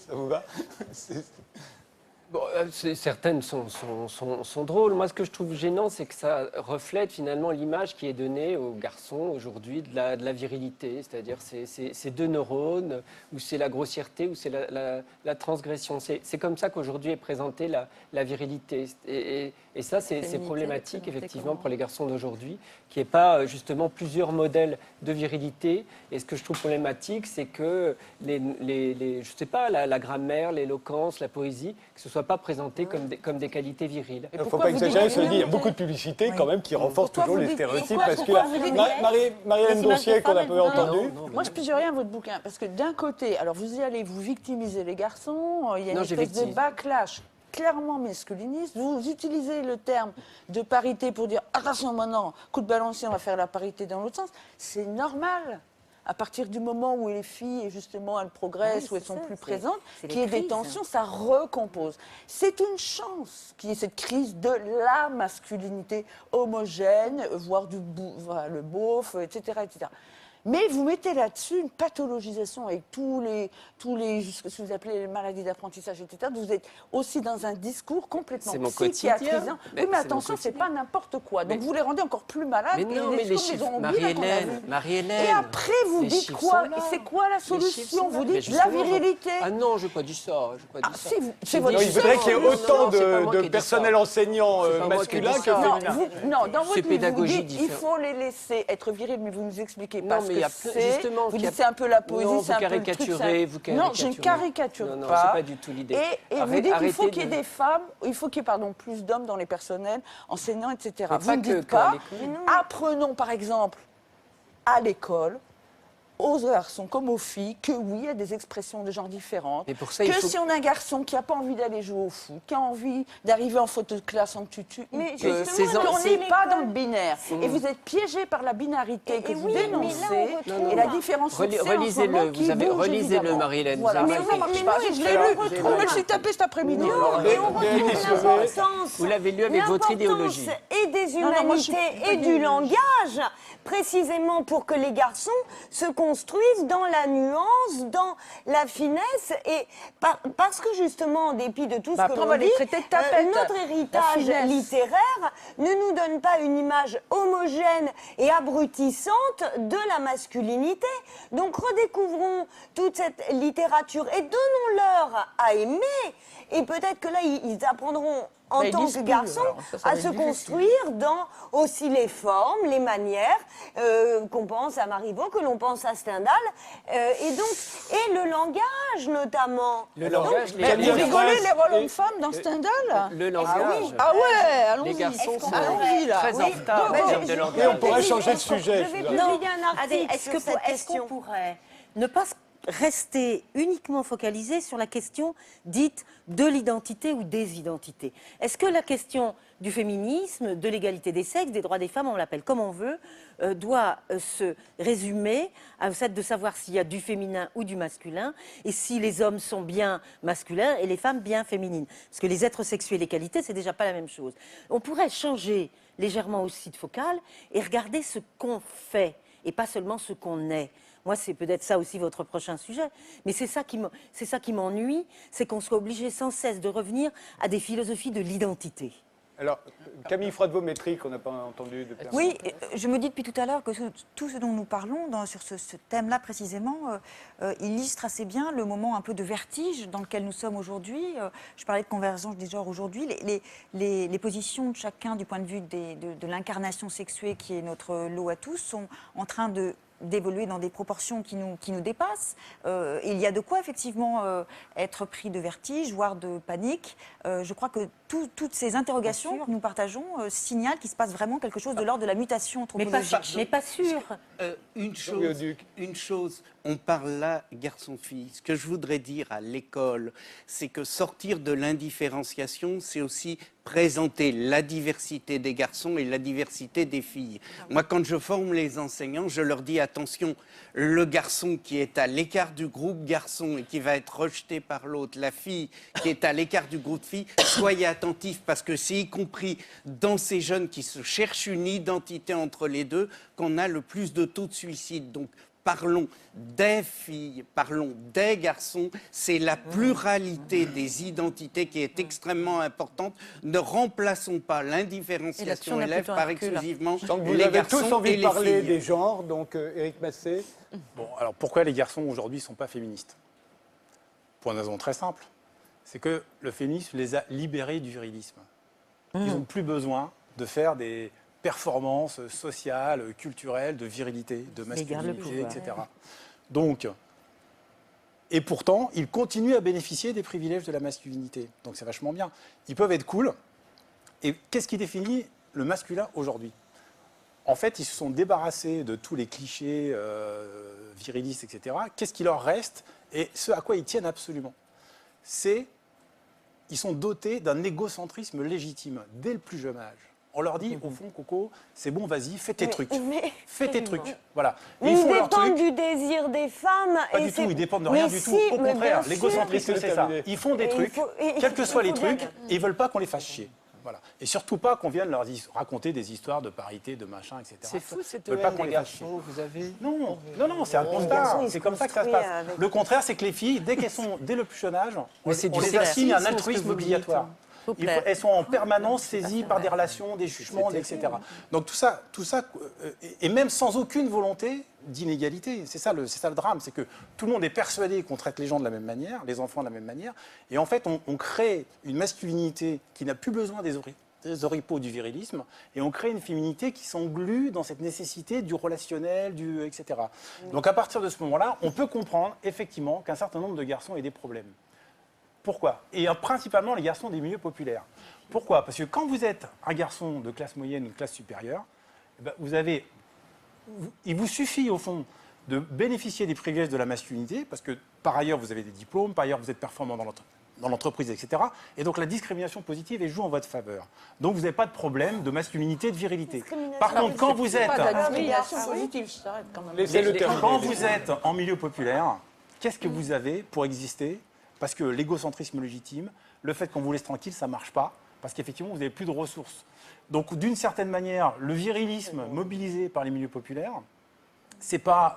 Ça vous va? Bon, certaines sont drôles. Moi, ce que je trouve gênant, c'est que ça reflète finalement l'image qui est donnée aux garçons aujourd'hui de la virilité. C'est-à-dire ces deux neurones, ou c'est la grossièreté, ou c'est la transgression. C'est comme ça qu'aujourd'hui est présentée la virilité. Et ça, c'est problématique, effectivement, pour les garçons d'aujourd'hui, qu'il n'y ait pas justement plusieurs modèles de virilité. Et ce que je trouve problématique, c'est que je sais pas, la grammaire, l'éloquence, la poésie, que ce soit pas présenté comme des qualités viriles. Il ne faut pas exagérer, cela dit, il y a beaucoup de publicités quand même qui renforcent toujours les stéréotypes. Parce que Marie-Hélène Dossier, qu'on a peu entendu. Moi, je pige rien à votre bouquin. Parce que d'un côté, alors vous y allez, vous victimisez les garçons, il y a une espèce de backlash clairement masculiniste. Vous utilisez le terme de parité pour dire attention maintenant, coup de balancier, on va faire la parité dans l'autre sens. C'est normal. À partir du moment où les filles, justement, elles progressent, où elles sont plus présentes, qu'il y ait des tensions, ça recompose. C'est une chance qu'il y ait cette crise de la masculinité homogène, voire le beauf, etc., etc. Mais vous mettez là-dessus une pathologisation avec tous les ce que vous appelez les maladies d'apprentissage, etc. Vous êtes aussi dans un discours complètement psychiatrisant. Oui, mais attention, c'est pas n'importe quoi. Donc vous les rendez encore plus malades. Mais non, mais les chiffres, Marie-Hélène. Et après, vous dites quoi? C'est quoi la solution? Vous dites la virilité. Ah non, je n'ai pas dit ça. C'est votre. Il faudrait qu'il y ait autant de personnel enseignant masculin que féminin. Non, dans votre livre, vous dites il faut les laisser être virils, mais vous nous expliquez pas. Mais vous dites c'est un peu la poésie, c'est un peu le truc. Non, je ne caricature pas. Non, c'est pas du tout l'idée. Et vous dites qu'il faut qu'il y ait des femmes, il faut qu'il y ait plus d'hommes dans les personnels, enseignants, etc. Vous ne dites pas, apprenons par exemple à l'école, aux garçons comme aux filles, que oui, il y a des expressions de genre différentes. Mais pour ça, si on a un garçon qui n'a pas envie d'aller jouer au foot, qui a envie d'arriver en photo de classe en tutu, qu'on n'est pas dans le binaire. Et vous êtes piégé par la binarité que vous dénoncez et la différence relisez-le, Marie-Hélène. Je l'ai lu, on me le suis tapé cet après-midi. Vous l'avez lu avec votre idéologie. Et des humanités et du langage, précisément pour que les garçons se construisent dans la nuance, dans la finesse, et parce que justement, en dépit de tout ce que l'on dit, notre héritage littéraire ne nous donne pas une image homogène et abrutissante de la masculinité. Donc redécouvrons toute cette littérature et donnons-leur à aimer, et peut-être que là, ils apprendront en tant que garçons, à se construire dans aussi les formes, les manières, qu'on pense à Marivaux, que l'on pense à Stendhal, et le langage notamment. Le langage, vous rigolez les rôles hommes-femmes dans Stendhal? Le langage. Ah ouais, allons-y. Les garçons sont là. très en retard en termes de langage. Et on pourrait changer de sujet. Je vais publier un article sur cette question. Est-ce qu'on pourrait ne pas rester uniquement focalisé sur la question dite de l'identité ou des identités? Est-ce que la question du féminisme, de l'égalité des sexes, des droits des femmes, on l'appelle comme on veut, doit se résumer à fait de savoir s'il y a du féminin ou du masculin, et si les hommes sont bien masculins et les femmes bien féminines? Parce que les êtres sexués et les qualités, c'est déjà pas la même chose. On pourrait changer légèrement aussi de focale et regarder ce qu'on fait et pas seulement ce qu'on est. Moi, c'est peut-être ça aussi votre prochain sujet. Mais c'est ça qui m'ennuie, c'est qu'on soit obligé sans cesse de revenir à des philosophies de l'identité. Alors, Camille Froidevaux-Métry, qu'on n'a pas entendu depuis un moment. Oui, je me dis depuis tout à l'heure que tout ce dont nous parlons sur ce thème-là précisément illustre assez bien le moment un peu de vertige dans lequel nous sommes aujourd'hui. Je parlais de convergence des genres aujourd'hui. Les positions de chacun du point de vue de l'incarnation sexuée qui est notre lot à tous sont en train d'évoluer dans des proportions qui nous dépassent. Il y a de quoi effectivement être pris de vertige, voire de panique. Je crois que toutes ces interrogations que nous partageons signalent qu'il se passe vraiment quelque chose de l'ordre de la mutation anthropologique. Mais pas sûr. Une chose, on parle là garçon-fille. Ce que je voudrais dire à l'école, c'est que sortir de l'indifférenciation, c'est aussi présenter la diversité des garçons et la diversité des filles. Moi, quand je forme les enseignants, je leur dis attention, le garçon qui est à l'écart du groupe garçon et qui va être rejeté par l'autre, la fille qui est à l'écart du groupe filles, soyez attentifs parce que c'est y compris dans ces jeunes qui se cherchent une identité entre les deux qu'on a le plus de taux de suicide. Donc, parlons des filles, parlons des garçons, c'est la pluralité des identités qui est extrêmement importante. Ne remplaçons pas l'indifférenciation élève par exclusivement Donc vous les avez garçons tous envie et de les parler filles. des genres, donc Éric Massé. Bon, alors pourquoi les garçons aujourd'hui ne sont pas féministes? Pour une raison très simple, c'est que le féminisme les a libérés du virilisme. Ils n'ont plus besoin de faire des performances sociales, culturelles, de virilité, de masculinité, etc. Donc, et pourtant, ils continuent à bénéficier des privilèges de la masculinité. Donc c'est vachement bien. Ils peuvent être cool. Et qu'est-ce qui définit le masculin aujourd'hui? En fait, ils se sont débarrassés de tous les clichés virilistes, etc. Qu'est-ce qui leur reste? Et ce à quoi ils tiennent absolument, c'est ils sont dotés d'un égocentrisme légitime dès le plus jeune âge. On leur dit, au fond, Coco, c'est bon, vas-y, fais tes trucs. Fais tes trucs. Voilà. Mais ils dépendent du désir des femmes. Pas du tout, ils dépendent de rien du tout. Au contraire, l'égocentrisme, c'est ça. Ils font des trucs, quels que soient les trucs, et ils ne veulent pas qu'on les fasse chier. Voilà. Et surtout pas qu'on vienne leur raconter des histoires de parité, de machin, etc. C'est fou cette Ils veulent pas haine qu'on des les fasse chier. garçons, vous avez... Non, c'est un constat. C'est comme ça que ça se passe. Le contraire, c'est que les filles, dès le plus jeune âge, on les assigne un altruisme obligatoire. Elles sont en permanence saisies par des relations, des jugements, etc. Donc tout ça, et même sans aucune volonté d'inégalité. C'est ça le drame, c'est que tout le monde est persuadé qu'on traite les gens de la même manière, les enfants de la même manière, et en fait on crée une masculinité qui n'a plus besoin des oripeaux du virilisme, et on crée une féminité qui s'englue dans cette nécessité du relationnel, etc. Donc à partir de ce moment-là, on peut comprendre effectivement qu'un certain nombre de garçons aient des problèmes. Pourquoi? Et principalement les garçons des milieux populaires. Pourquoi? Parce que quand vous êtes un garçon de classe moyenne ou de classe supérieure, eh ben il vous suffit au fond de bénéficier des privilèges de la masculinité, parce que par ailleurs vous avez des diplômes, par ailleurs vous êtes performant dans l'entreprise, etc. Et donc la discrimination positive joue en votre faveur. Donc vous n'avez pas de problème de masculinité, de virilité. Par contre, quand vous êtes... Quand vous êtes en milieu populaire, qu'est-ce que vous avez pour exister? Parce que l'égocentrisme légitime, le fait qu'on vous laisse tranquille, ça ne marche pas, parce qu'effectivement, vous n'avez plus de ressources. Donc, d'une certaine manière, le virilisme mobilisé par les milieux populaires, ce n'est pas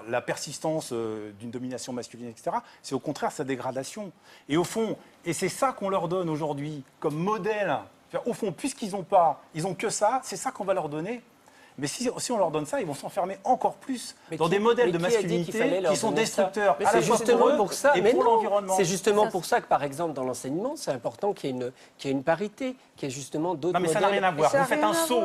la persistance d'une domination masculine, etc. C'est au contraire sa dégradation. Et au fond, et c'est ça qu'on leur donne aujourd'hui comme modèle. Au fond, puisqu'ils n'ont pas, ils n'ont que ça, c'est ça qu'on va leur donner. Mais si on leur donne ça, ils vont s'enfermer encore plus dans des modèles de masculinité qui sont destructeurs à la fois pour eux et pour l'environnement. C'est justement pour ça que, par exemple, dans l'enseignement, c'est important qu'il y ait une parité, qu'il y ait justement d'autres modèles. Non, mais ça n'a rien à voir. Vous faites un saut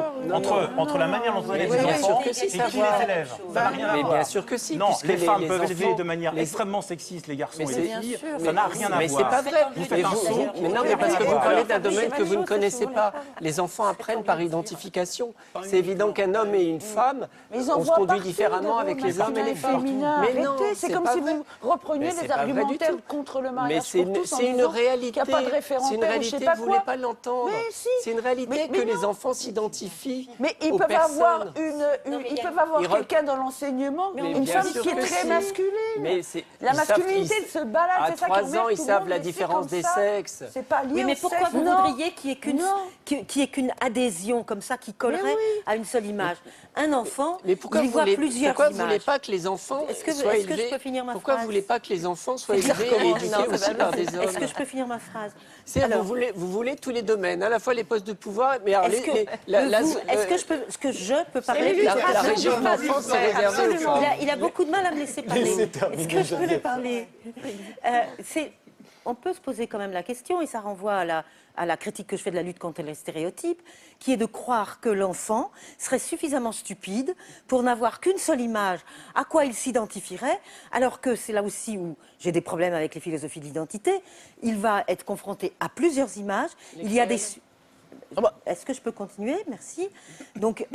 entre la manière dont on élève les enfants et qui les élève. Ça n'a rien à voir. Mais bien sûr que si. Non, les femmes peuvent élever de manière extrêmement sexiste les garçons et les filles. Ça n'a rien à voir. Mais c'est pas vrai. Vous faites un saut. Mais non, mais parce que vous parlez d'un domaine que vous ne connaissez pas. Les enfants apprennent par identification. C'est évident qu'un homme et une femme, on se conduit différemment avec les hommes et les femmes. Mais non, c'est comme si vous repreniez les argumentaires contre le mariage. Mais c'est une réalité. Il n'y a pas de référent. C'est une réalité, vous ne voulez pas l'entendre. C'est une réalité que les enfants s'identifient. Mais ils peuvent avoir quelqu'un dans l'enseignement, une femme qui est très masculine. La masculinité se balade, c'est ça qui À 3 ans, ils savent la différence des sexes. C'est pas lié. Mais pourquoi vous voudriez qu'il y ait qu'une adhésion comme ça qui collerait à une seule image? Un enfant, il voit plusieurs images. Pourquoi vous ne voulez pas que les enfants soient élevés? Je peux finir ma Pourquoi phrase? vous ne voulez pas que les enfants soient élevés et éduqués aussi par des hommes? Est-ce que je peux finir ma phrase? Vous voulez tous les domaines, à la fois les postes de pouvoir, mais alors est-ce que je peux parler? La région de l'enfance est réservée aux femmes. Il a beaucoup de mal à me laisser parler. Est-ce que je peux lui parler? On peut se poser quand même la question, et ça renvoie à la critique que je fais de la lutte contre les stéréotypes, qui est de croire que l'enfant serait suffisamment stupide pour n'avoir qu'une seule image à quoi il s'identifierait, alors que c'est là aussi où j'ai des problèmes avec les philosophies de l'identité. Il va être confronté à plusieurs images. Il y a des... Est-ce que je peux continuer? Merci. Donc,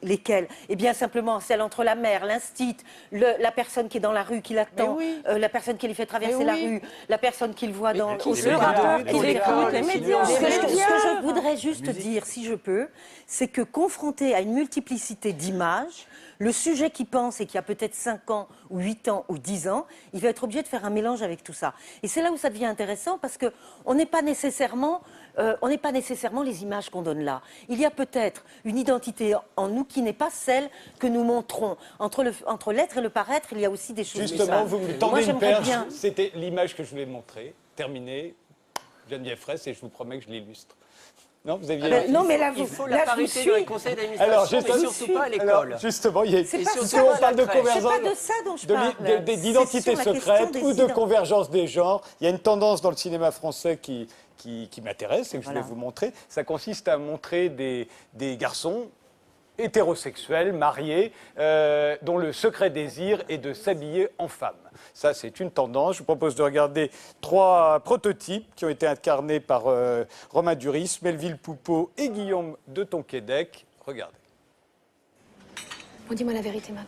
lesquelles? Eh bien, simplement, celle entre la mère, l'instit, la personne qui est dans la rue, qui l'attend, la personne qui lui fait traverser la rue, la personne qu'il voit dans... les médias. Ce que je voudrais juste dire, si je peux, c'est que confronté à une multiplicité d'images, le sujet qui pense et qui a peut-être 5 ans ou 8 ans ou 10 ans, il va être obligé de faire un mélange avec tout ça. Et c'est là où ça devient intéressant parce qu'on n'est pas nécessairement les images qu'on donne là. Il y a peut-être une identité en nous qui n'est pas celle que nous montrons. Entre l'être et le paraître, il y a aussi des choses. Justement, vous me tendez une perche. C'était l'image que je voulais montrer. Terminée. Geneviève Fraisse, et je vous promets que je l'illustre. Non, vous aviez... non, mais là, il faut la parité dans les conseils d'administration, mais surtout pas à l'école. Alors, justement, on parle de convergence, c'est pas de ça dont je parle. d'identité secrète ou de convergence des genres. Il y a une tendance dans le cinéma français qui m'intéresse et que je vais vous montrer. Ça consiste à montrer des garçons hétérosexuels, mariés, dont le secret désir est de s'habiller en femme. Ça, c'est une tendance. Je vous propose de regarder 3 prototypes qui ont été incarnés par Romain Duris, Melville Poupeau et Guillaume de Tonquédec. Regardez. Bon, dis-moi la vérité maintenant.